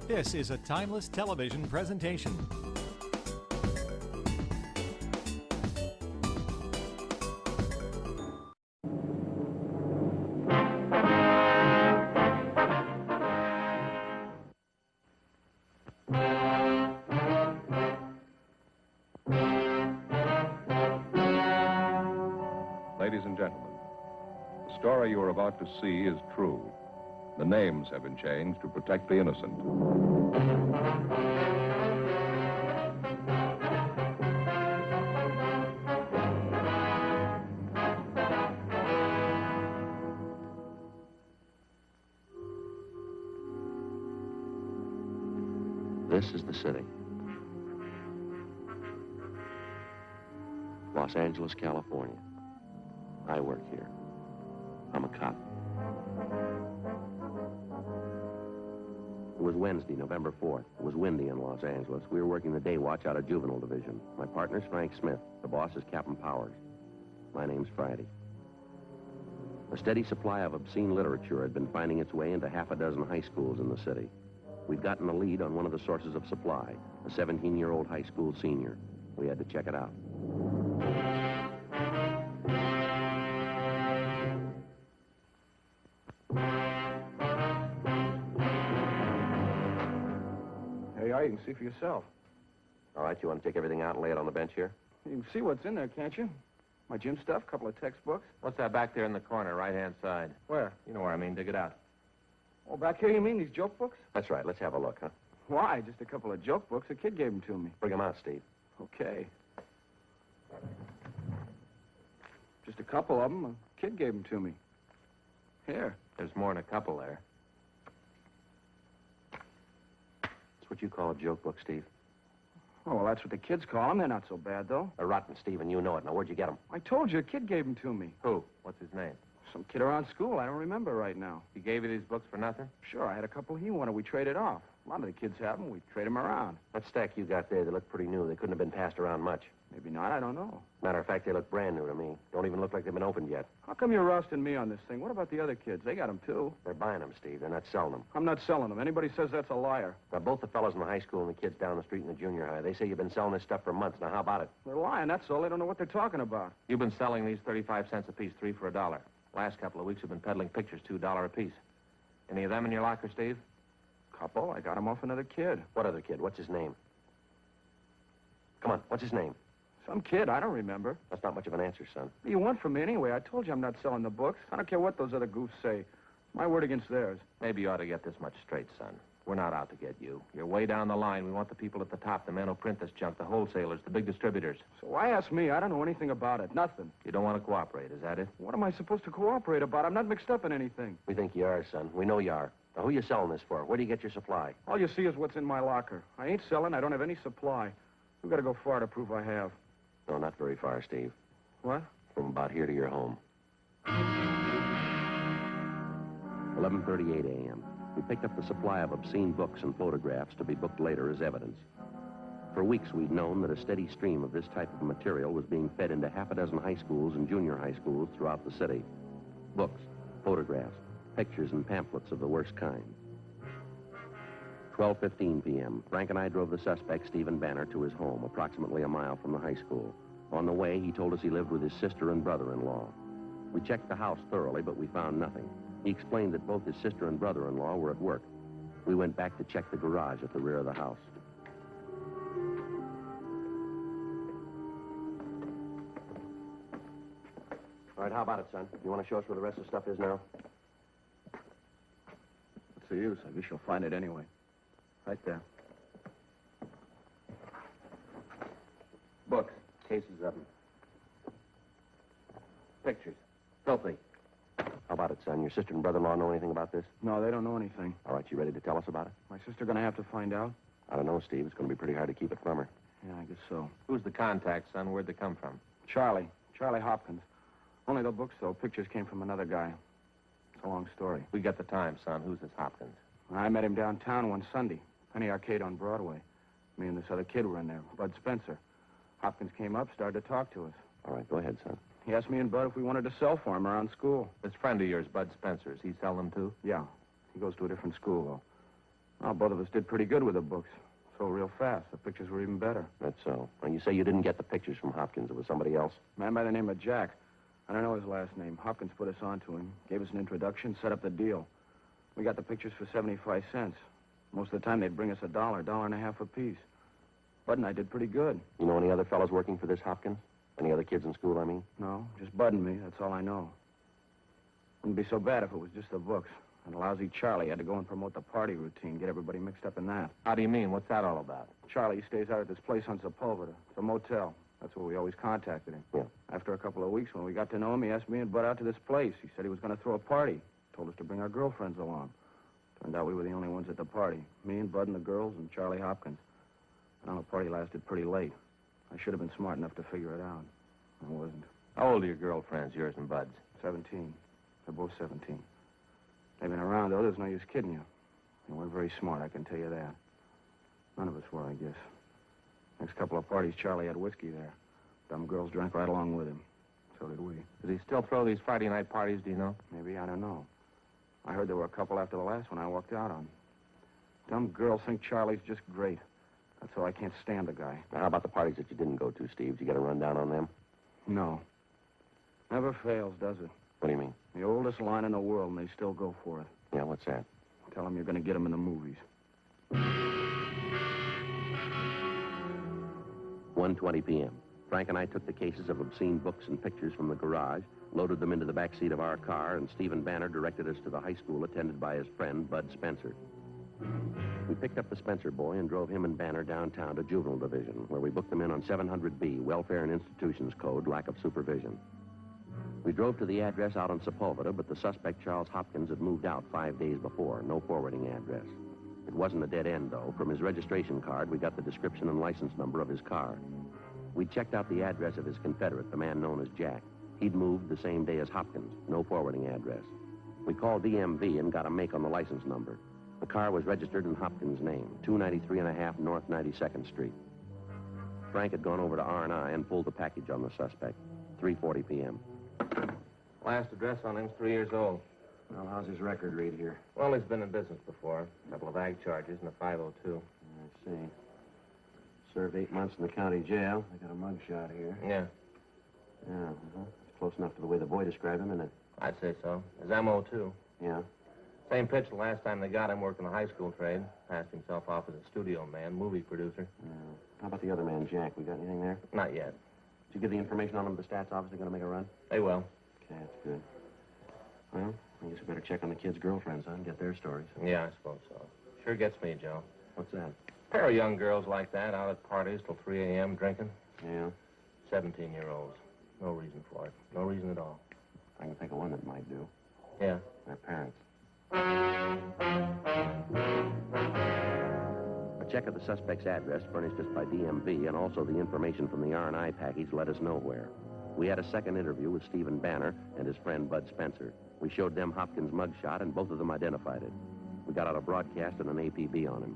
This is a Timeless Television presentation. Ladies and gentlemen, the story you are about to see is true. The names have been changed to protect the innocent. This is the city. Los Angeles, California. I work here. I'm a cop. It was Wednesday, November 4th. It was windy in Los Angeles. We were working the day watch out of Juvenile Division. My partner's Frank Smith. The boss is Captain Powers. My name's Friday. A steady supply of obscene literature had been finding its way into half a dozen high schools in the city. We'd gotten the lead on one of the sources of supply, a 17-year-old high school senior. We had to check it out. You can see for yourself. All right, you want to take everything out and lay it on the bench here? You can see what's in there, can't you? My gym stuff, a couple of textbooks. What's that back there in the corner, right-hand side? Where? You know where I mean. Dig it out. Oh, back here you mean, these joke books? That's right. Let's have a look, huh? Why? Just a couple of joke books. A kid gave them to me. Bring them out, Steve. Okay. Just a couple of them. A kid gave them to me. Here. There's more than a couple there. That's what you call a joke book, Steve. Oh, well, that's what the kids call them. They're not so bad, though. They're rotten, Steve, and you know it. Now, where'd you get them? I told you, a kid gave them to me. Who? What's his name? Some kid around school. I don't remember right now. He gave you these books for nothing? Sure, I had a couple he wanted. We traded off. A lot of the kids have them. We trade them around. That stack you got there, they look pretty new. They couldn't have been passed around much. Maybe not. I don't know. Matter of fact, they look brand new to me. Don't even look like they've been opened yet. How come you're roasting me on this thing? What about the other kids? They got them, too. They're buying them, Steve. They're not selling them. I'm not selling them. Anybody says that's a liar. Now, both the fellows in the high school and the kids down the street in the junior high, they say you've been selling this stuff for months. Now, how about it? They're lying, that's all. They don't know what they're talking about. You've been selling these 35 cents apiece, 3 for $1. Last couple of weeks, you've been peddling pictures, $2 apiece. Any of them in your locker, Steve? Couple. I got them off another kid. What other kid? What's his name? Come on, what's his name? Some kid. I don't remember. That's not much of an answer, son. What do you want from me anyway? I told you I'm not selling the books. I don't care what those other goofs say. My word against theirs. Maybe you ought to get this much straight, son. We're not out to get you. You're way down the line. We want the people at the top, the men who print this junk, the wholesalers, the big distributors. So why ask me? I don't know anything about it. Nothing. You don't want to cooperate, is that it? What am I supposed to cooperate about? I'm not mixed up in anything. We think you are, son. We know you are. Now, who are you selling this for? Where do you get your supply? All you see is what's in my locker. I ain't selling. I don't have any supply. We've got to go far to prove I have. No, not very far, Steve. What? From about here to your home. 11:38 a.m. We picked up the supply of obscene books and photographs to be booked later as evidence. For weeks, we'd known that a steady stream of this type of material was being fed into half a dozen high schools and junior high schools throughout the city. Books, photographs, pictures, and pamphlets of the worst kind. 12:15 p.m. Frank and I drove the suspect, Stephen Banner, to his home, approximately a mile from the high school. On the way, he told us he lived with his sister and brother-in-law. We checked the house thoroughly, but we found nothing. He explained that both his sister and brother-in-law were at work. We went back to check the garage at the rear of the house. All right, how about it, son? You want to show us where the rest of the stuff is now? What's the use? I guess you'll find it anyway. Right there. Books. Cases of them. Pictures. Filthy. How about it, son? Your sister and brother-in-law know anything about this? No, they don't know anything. All right, you ready to tell us about it? My sister gonna have to find out? I don't know, Steve. It's going to be pretty hard to keep it from her. Yeah, I guess so. Who's the contact, son? Where'd they come from? Charlie Hopkins. Only the books, though. Pictures came from another guy. It's a long story. We got the time, son. Who's this Hopkins? I met him downtown one Sunday. Penny Arcade on Broadway. Me and this other kid were in there, Bud Spencer. Hopkins came up, started to talk to us. All right, go ahead, son. He asked me and Bud if we wanted to sell for him around school. This friend of yours, Bud Spencer, does he sell them too? Yeah. He goes to a different school, though. Well, both of us did pretty good with the books. Sold real fast. The pictures were even better. That's so. And you say you didn't get the pictures from Hopkins. It was somebody else? A man by the name of Jack. I don't know his last name. Hopkins put us on to him, gave us an introduction, set up the deal. We got the pictures for 75 cents. Most of the time, they'd bring us $1.50 apiece. Bud and I did pretty good. You know any other fellows working for this Hopkins? Any other kids in school, I mean? No, just Bud and me. That's all I know. Wouldn't be so bad if it was just the books. And lousy Charlie had to go and promote the party routine, get everybody mixed up in that. How do you mean? What's that all about? Charlie stays out at this place on Sepulveda. It's a motel. That's where we always contacted him. Yeah. After a couple of weeks, when we got to know him, he asked me and Bud out to this place. He said he was going to throw a party. Told us to bring our girlfriends along. Turned out we were the only ones at the party. Me and Bud and the girls and Charlie Hopkins. And the party lasted pretty late. I should have been smart enough to figure it out. I wasn't. How old are your girlfriends, yours and Bud's? 17. They're both 17. They've been around, though. There's no use kidding you. They weren't very smart, I can tell you that. None of us were, I guess. Next couple of parties, Charlie had whiskey there. Dumb girls drank right along with him. So did we. Does he still throw these Friday night parties, do you know? Maybe, I don't know. I heard there were a couple after the last one I walked out on. Dumb girls think Charlie's just great. That's all I can't stand the guy. Now, how about the parties that you didn't go to, Steve? Did you get a rundown on them? No. Never fails, does it? What do you mean? The oldest line in the world, and they still go for it. Yeah, what's that? Tell them you're going to get them in the movies. 1:20 p.m. Frank and I took the cases of obscene books and pictures from the garage, loaded them into the back seat of our car, and Stephen Banner directed us to the high school attended by his friend, Bud Spencer. We picked up the Spencer boy and drove him and Banner downtown to Juvenile Division, where we booked them in on 700B, Welfare and Institutions Code, lack of supervision. We drove to the address out on Sepulveda, but the suspect, Charles Hopkins, had moved out 5 days before. No forwarding address. It wasn't a dead end, though. From his registration card, we got the description and license number of his car. We checked out the address of his confederate, the man known as Jack. He'd moved the same day as Hopkins. No forwarding address. We called DMV and got a make on the license number. The car was registered in Hopkins' name, 293.5 North 92nd Street. Frank had gone over to R&I and pulled the package on the suspect. 3:40 p.m. Last address on him's 3 years old. Well, how's his record read here? Well, he's been in business before. A couple of ag charges and a 502. I see. Served 8 months in the county jail. I got a mug shot here. Yeah, Yeah, It's close enough to the way the boy described him, isn't it? I'd say so. His MO, too. Yeah. Same pitch the last time they got him working the high school trade. Passed himself off as a studio man, movie producer. Yeah. How about the other man, Jack? We got anything there? Not yet. Did you give the information on him to the stats office? They're going to make a run? They will. Okay, that's good. Well, I guess we better check on the kids' girlfriends, huh, and get their stories. Yeah, I suppose so. Sure gets me, Joe. What's that? Pair of young girls like that out at parties till 3 a.m. drinking. Yeah. 17-year-olds. No reason for it. No reason at all. I can think of one that might do. Yeah. Their parents. A check of the suspect's address furnished us by DMV and also the information from the R&I package led us nowhere. We had a second interview with Stephen Banner and his friend Bud Spencer. We showed them Hopkins' mugshot and both of them identified it. We got out a broadcast and an APB on him.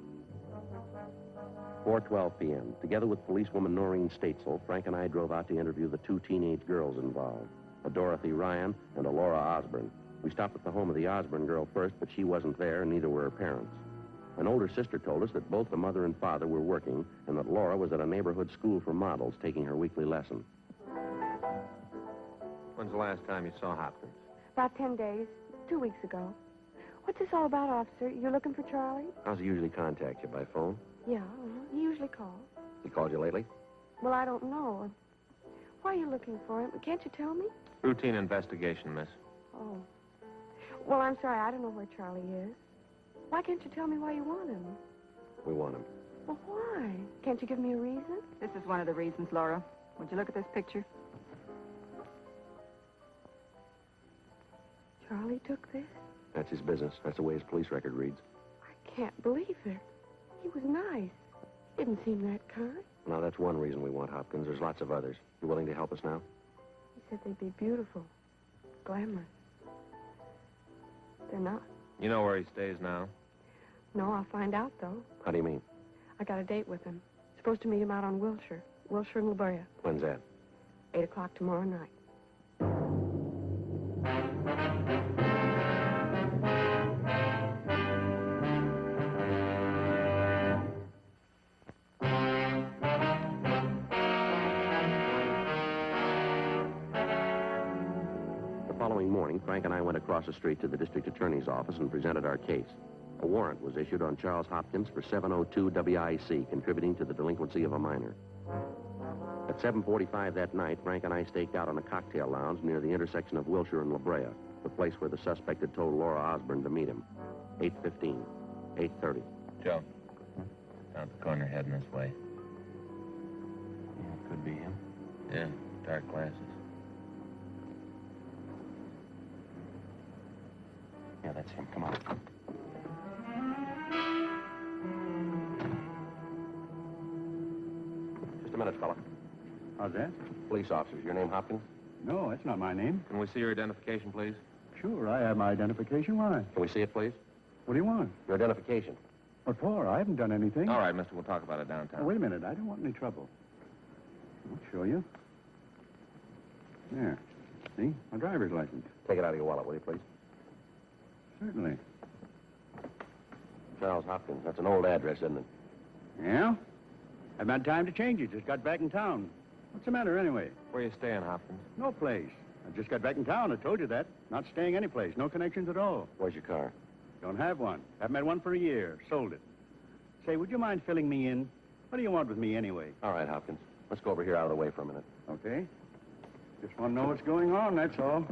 4:12 p.m. Together with policewoman Noreen Statesel, Frank and I drove out to interview the 2 teenage girls involved, a Dorothy Ryan and a Laura Osborne. We stopped at the home of the Osborne girl first, but she wasn't there, and neither were her parents. An older sister told us that both the mother and father were working, and that Laura was at a neighborhood school for models taking her weekly lesson. When's the last time you saw Hopkins? About 10 days. 2 weeks ago. What's this all about, officer? You're looking for Charlie? How's he usually contact you, by phone? Yeah, he usually calls. He called you lately? Well, I don't know. Why are you looking for him? Can't you tell me? Routine investigation, miss. Oh. Well, I'm sorry. I don't know where Charlie is. Why can't you tell me why you want him? We want him. Well, why? Can't you give me a reason? This is one of the reasons, Laura. Would you look at this picture? Charlie took this? That's his business. That's the way his police record reads. I can't believe it. He was nice. He didn't seem that kind. Now, that's one reason we want Hopkins. There's lots of others. You willing to help us now? He said they'd be beautiful. Glamorous. They're not. You know where he stays now? No, I'll find out, though. How do you mean? I got a date with him. Supposed to meet him out on Wilshire. Wilshire and La Brea. When's that? 8 o'clock tomorrow night. following morning, Frank and I went across the street to the district attorney's office and presented our case. A warrant was issued on Charles Hopkins for 702 WIC, contributing to the delinquency of a minor. At 7:45 that night, Frank and I staked out on a cocktail lounge near the intersection of Wilshire and La Brea, the place where the suspect had told Laura Osborne to meet him. 8:15, 8:30. Joe, down at the corner heading this way. Yeah, could be him. Yeah, dark glasses. Yeah, that's him. Come on. Just a minute, fella. How's that? Police officers. Your name Hopkins? No, that's not my name. Can we see your identification, please? Sure, I have my identification. Why? Can we see it, please? What do you want? Your identification. What for? I haven't done anything. All right, mister, we'll talk about it downtown. Oh, wait a minute. I don't want any trouble. I'll show you. There. See? My driver's license. Take it out of your wallet, will you, please? Certainly. Charles Hopkins. That's an old address, isn't it? Yeah? I've had time to change it. Just got back in town. What's the matter, anyway? Where you staying, Hopkins? No place. I just got back in town. I told you that. Not staying any place. No connections at all. Where's your car? Don't have one. Haven't had one for a year. Sold it. Say, would you mind filling me in? What do you want with me, anyway? All right, Hopkins. Let's go over here out of the way for a minute. Okay. Just want to know what's going on, that's all.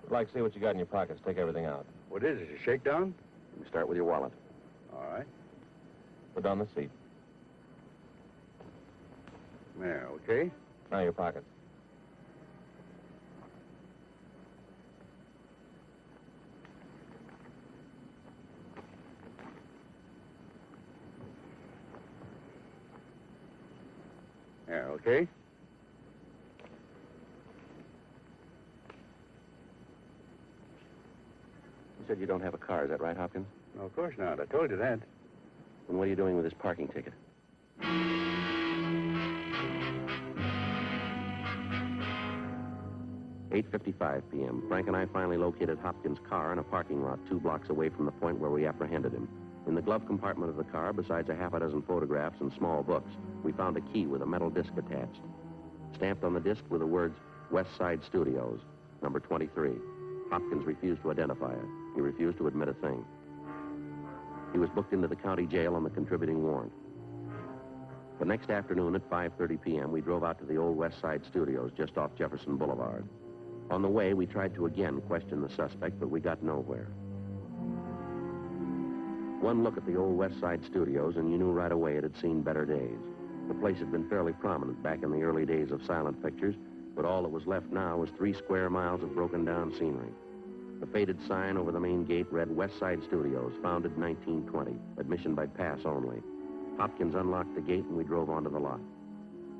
I'd like to see what you got in your pockets. Take everything out. What is it, a shakedown? We start with your wallet. All right. Put down the seat. There, okay? Now your pockets. There, okay? You said you don't have a car. Is that right, Hopkins? No, of course not. I told you that. And what are you doing with this parking ticket? 8:55 p.m. Frank and I finally located Hopkins' car in a parking lot 2 blocks away from the point where we apprehended him. In the glove compartment of the car, besides a half a dozen photographs and small books, we found a key with a metal disc attached. Stamped on the disc were the words, West Side Studios, number 23. Hopkins refused to identify it. He refused to admit a thing. He was booked into the county jail on the contributing warrant. The next afternoon at 5:30 p.m., we drove out to the old West Side Studios just off Jefferson Boulevard. On the way, we tried to again question the suspect, but we got nowhere. One look at the old West Side Studios, and you knew right away it had seen better days. The place had been fairly prominent back in the early days of silent pictures, but all that was left now was 3 square miles of broken-down scenery. The faded sign over the main gate read West Side Studios, founded 1920, admission by pass only. Hopkins unlocked the gate, and we drove onto the lot.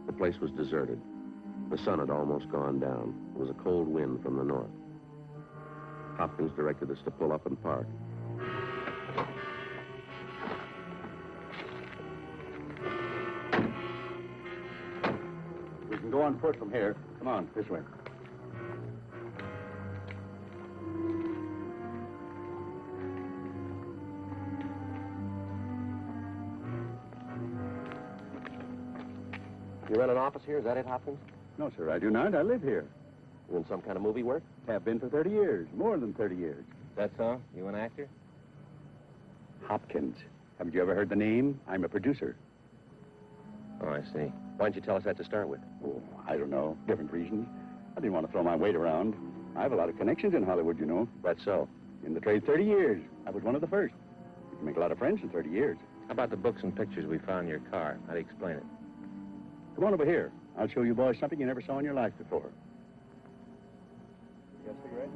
The place was deserted. The sun had almost gone down. There was a cold wind from the north. Hopkins directed us to pull up and park. We can go on foot from here. Come on, this way. You run an office here? Is that it, Hopkins? No, sir, I do not. I live here. You in some kind of movie work? Have been for 30 years. More than 30 years. That so? You an actor? Hopkins. Haven't you ever heard the name? I'm a producer. Oh, I see. Why didn't you tell us that to start with? Oh, I don't know. Different reasons. I didn't want to throw my weight around. I have a lot of connections in Hollywood, you know. That's so. In the trade 30 years. I was one of the first. You can make a lot of friends in 30 years. How about the books and pictures we found in your car? How do you explain it? Come on over here. I'll show you boys something you never saw in your life before. You got a cigarette?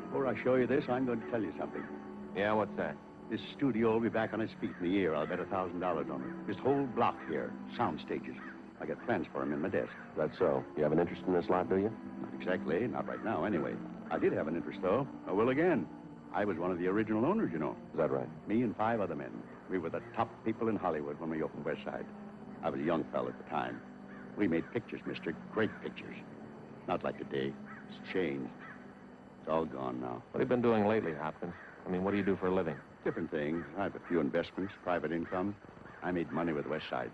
Before I show you this, I'm going to tell you something. Yeah, what's that? This studio will be back on its feet in a year. I'll bet $1,000 on it. This whole block here, sound stages. I got plans for them in my desk. That's so. You have an interest in this lot, do you? Not exactly. Not right now, anyway. I did have an interest, though. I will again. I was one of the original owners, you know. Is that right? Me and 5 other men. We were the top people in Hollywood when we opened West Side. I was a young fellow at the time. We made pictures, mister. Great pictures. Not like today. It's changed. It's all gone now. What have you been doing lately, Hopkins? I mean, what do you do for a living? Different things. I have a few investments, private income. I made money with West Side.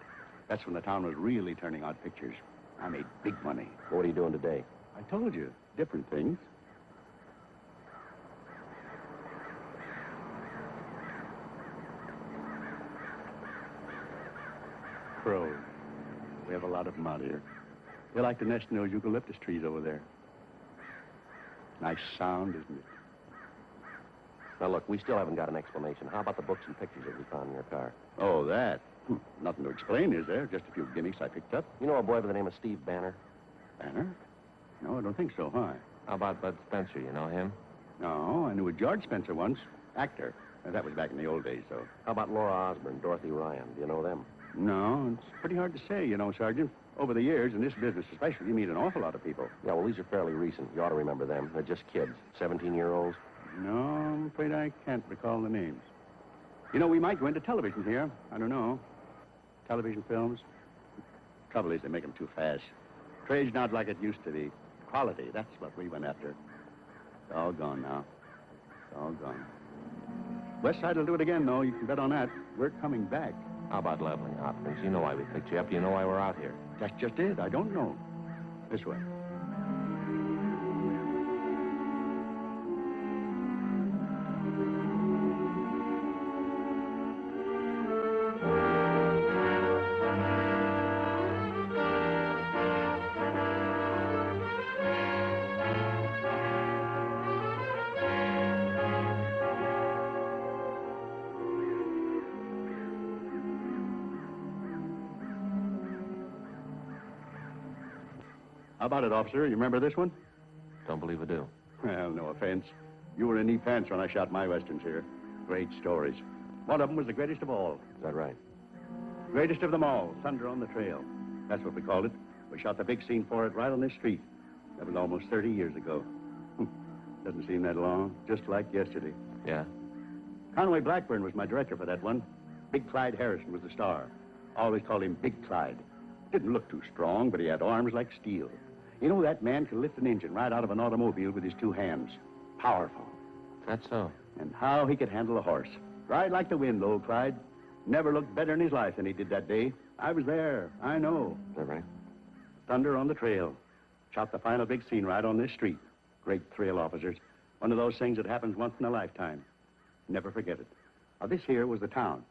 That's when the town was really turning out pictures. I made big money. What are you doing today? I told you, different things. Crows. We have a lot of them out here. They like to nest in those eucalyptus trees over there. Nice sound, isn't it? Now, look, we still haven't got an explanation. How about the books and pictures that we found in your car? Oh, that. Nothing to explain, is there? Just a few gimmicks I picked up. You know a boy by the name of Steve Banner? Banner? No, I don't think so. Why? How about Bud Spencer? You know him? No, I knew a George Spencer once. Actor. That was back in the old days, though. How about Laura Osborne, Dorothy Ryan? Do you know them? No, it's pretty hard to say, you know, Sergeant. Over the years, in this business especially, you meet an awful lot of people. Yeah, well, these are fairly recent. You ought to remember them. They're just kids, 17-year-olds. No, I'm afraid I can't recall the names. You know, we might go into television here. I don't know. Television films. Trouble is, they make them too fast. Trade's not like it used to be. Quality, that's what we went after. It's all gone now. It's all gone. West Side will do it again, though. You can bet on that. We're coming back. How about leveling, Hopkins? You know why we picked you up. You know why we're out here. That's just it. I don't know. This way. How about it, officer? You remember this one? Don't believe I do. Well, no offense. You were in knee pants when I shot my westerns here. Great stories. One of them was the greatest of all. Is that right? Greatest of them all, Thunder on the Trail. That's what we called it. We shot the big scene for it right on this street. That was almost 30 years ago. Doesn't seem that long, just like yesterday. Yeah? Conway Blackburn was my director for that one. Big Clyde Harrison was the star. Always called him Big Clyde. Didn't look too strong, but he had arms like steel. You know, that man could lift an engine right out of an automobile with his 2 hands. Powerful. That's so. And how he could handle a horse. Ride like the wind, old Clyde. Never looked better in his life than he did that day. I was there. I know. Is that right? Thunder on the Trail. Shot the final big scene right on this street. Great thrill, officers. One of those things that happens once in a lifetime. Never forget it. Now, this here was the town.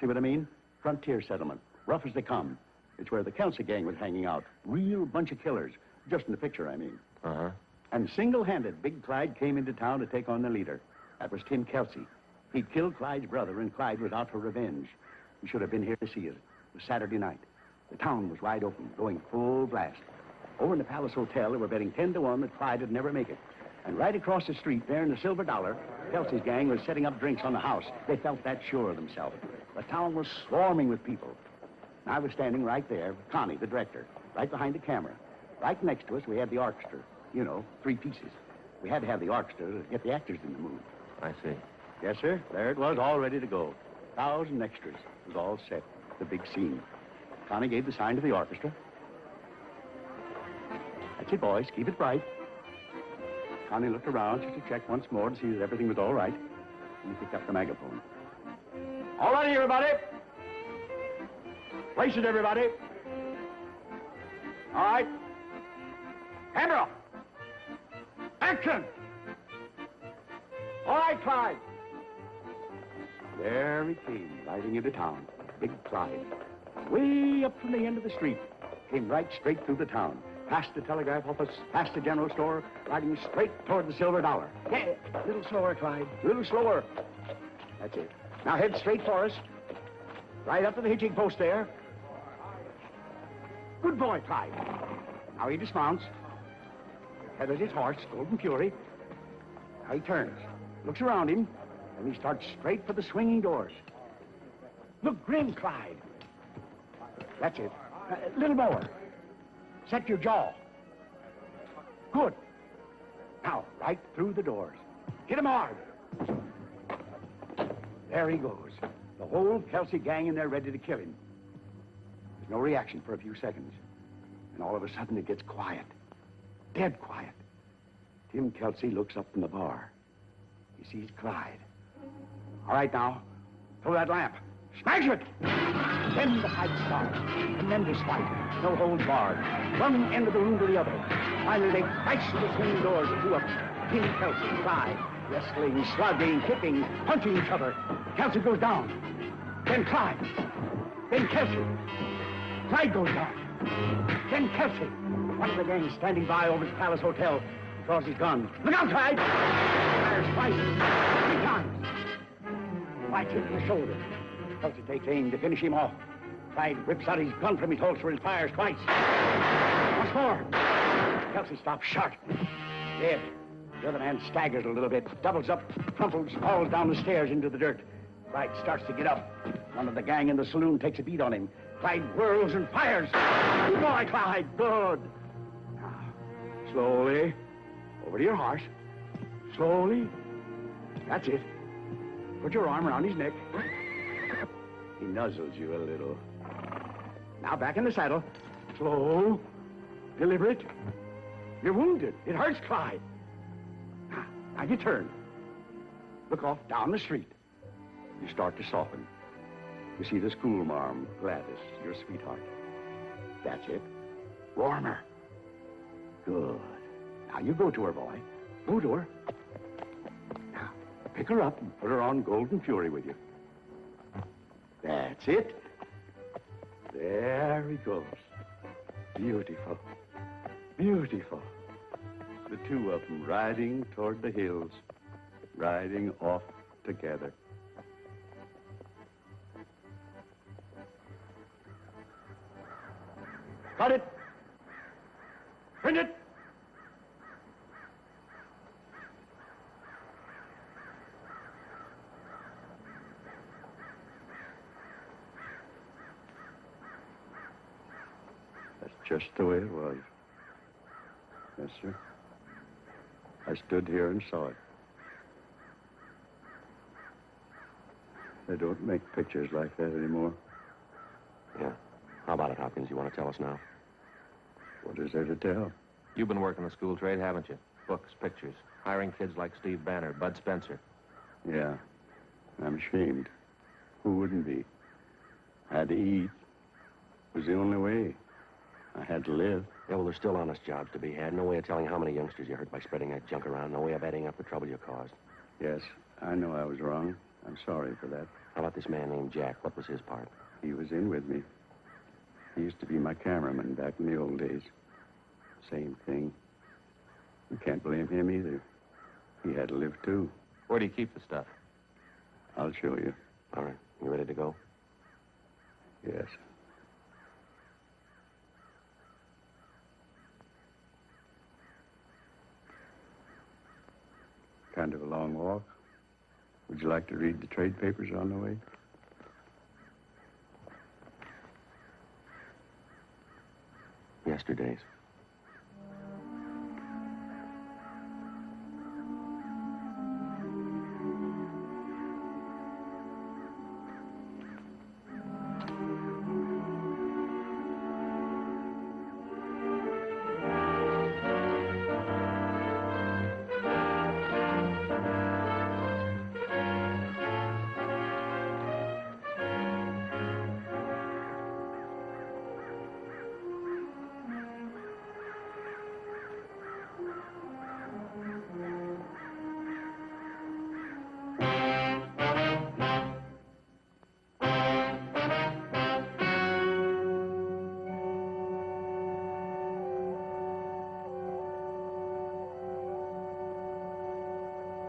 See what I mean? Frontier settlement. Rough as they come. It's where the Kelsey gang was hanging out. Real bunch of killers. Just in the picture, I mean. Uh-huh. And single-handed, Big Clyde came into town to take on the leader. That was Tim Kelsey. He'd killed Clyde's brother, and Clyde was out for revenge. He should have been here to see it. It was Saturday night. The town was wide open, going full blast. Over in the Palace Hotel, they were betting 10 to 1 that Clyde would never make it. And right across the street, there in the Silver Dollar, Kelsey's gang was setting up drinks on the house. They felt that sure of themselves. The town was swarming with people. And I was standing right there with Connie, the director, right behind the camera. Right next to us, we had the orchestra. You know, 3 pieces. We had to have the orchestra to get the actors in the mood. I see. Yes, sir. There it was, all ready to go. 1,000 extras. It was all set. The big scene. Connie gave the sign to the orchestra. That's it, boys. Keep it bright. Connie looked around just to check once more to see that everything was all right. And he picked up the megaphone. All right, everybody. Places, everybody. All right. Camera. Action. All right, Clyde. There he came, riding into town. Big Clyde. Way up from the end of the street. Came right straight through the town. Past the telegraph office, past the general store, riding straight toward the Silver Dollar. Yeah, a little slower, Clyde. A little slower. That's it. Now head straight for us. Right up to the hitching post there. Good boy, Clyde. Now he dismounts. Tethers his horse, Golden Fury. Now he turns. Looks around him. Then he starts straight for the swinging doors. Look grim, Clyde. That's it. Little more. Set your jaw. Good. Now, right through the doors. Hit him hard. There he goes. The whole Kelsey gang in there ready to kill him. There's no reaction for a few seconds. And all of a sudden it gets quiet. Dead quiet. Tim Kelsey looks up from the bar. He sees Clyde. All right, now. Throw that lamp. Smash it! Then the fight starts. Tremendous fight. No holds barred. One end of the room to the other. Finally, they crash through the swinging doors, the two of them. Tim Kelsey, Clyde. Wrestling, slugging, kicking, punching each other. Kelsey goes down. Then Clyde. Then Kelsey. Clyde goes down. Then Kelsey. One of the gang standing by over at the Palace Hotel. He draws his gun. Look out, Clyde! Fires twice. 3 times. Clyde hits the shoulder. Kelsey takes aim to finish him off. Clyde whips out his gun from his holster and fires twice. Once more. Kelsey stops short. Dead. The other man staggers a little bit, doubles up, crumples, falls down the stairs into the dirt. Clyde starts to get up. One of the gang in the saloon takes a beat on him. Clyde whirls and fires. Good boy, Clyde. Good. Now, slowly. Over to your horse. Slowly. That's it. Put your arm around his neck. He nuzzles you a little. Now back in the saddle. Slow. Deliberate. You're wounded. It hurts, Clyde. Now you turn. Look off down the street. You start to soften. You see the schoolmarm, Gladys, your sweetheart. That's it. Warmer. Good. Now you go to her, boy. Go to her. Now, pick her up and put her on Golden Fury with you. That's it. There he goes. Beautiful. Beautiful. The two of them riding toward the hills, riding off together. Cut it! Print it! That's just the way it was. Yes, sir. I stood here and saw it. They don't make pictures like that anymore. Yeah. How about it, Hopkins? You want to tell us now? What is there to tell? You've been working the school trade, haven't you? Books, pictures, hiring kids like Steve Banner, Bud Spencer. Yeah. I'm ashamed. Who wouldn't be? I had to eat. It was the only way. I had to live. Yeah, well, there's still honest jobs to be had. No way of telling how many youngsters you hurt by spreading that junk around. No way of adding up the trouble you caused. Yes, I know I was wrong. I'm sorry for that. How about this man named Jack? What was his part? He was in with me. He used to be my cameraman back in the old days. Same thing. You can't blame him either. He had to live, too. Where do you keep the stuff? I'll show you. All right. You ready to go? Yes. Kind of a long walk. Would you like to read the trade papers on the way? Yesterday's.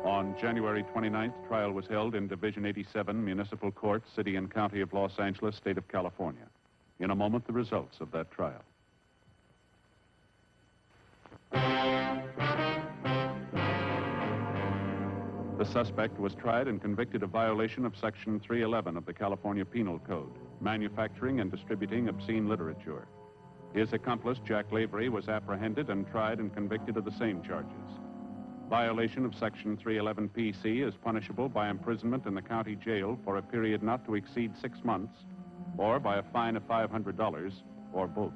On January 29th, trial was held in Division 87 Municipal Court, City and County of Los Angeles, State of California. In a moment, the results of that trial. The suspect was tried and convicted of violation of Section 311 of the California Penal Code, manufacturing and distributing obscene literature. His accomplice, Jack Lavery, was apprehended and tried and convicted of the same charges. Violation of Section 311 PC is punishable by imprisonment in the county jail for a period not to exceed 6 months, or by a fine of $500, or both.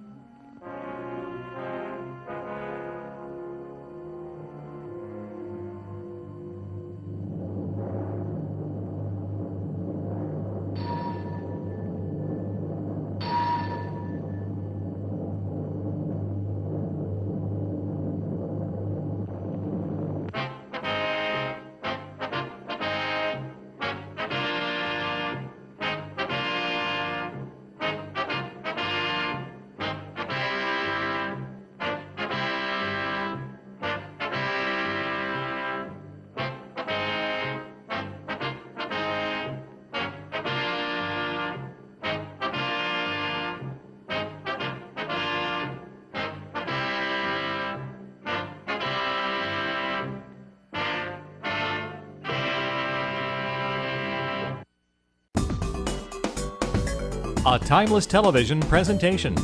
A Timeless Television presentation.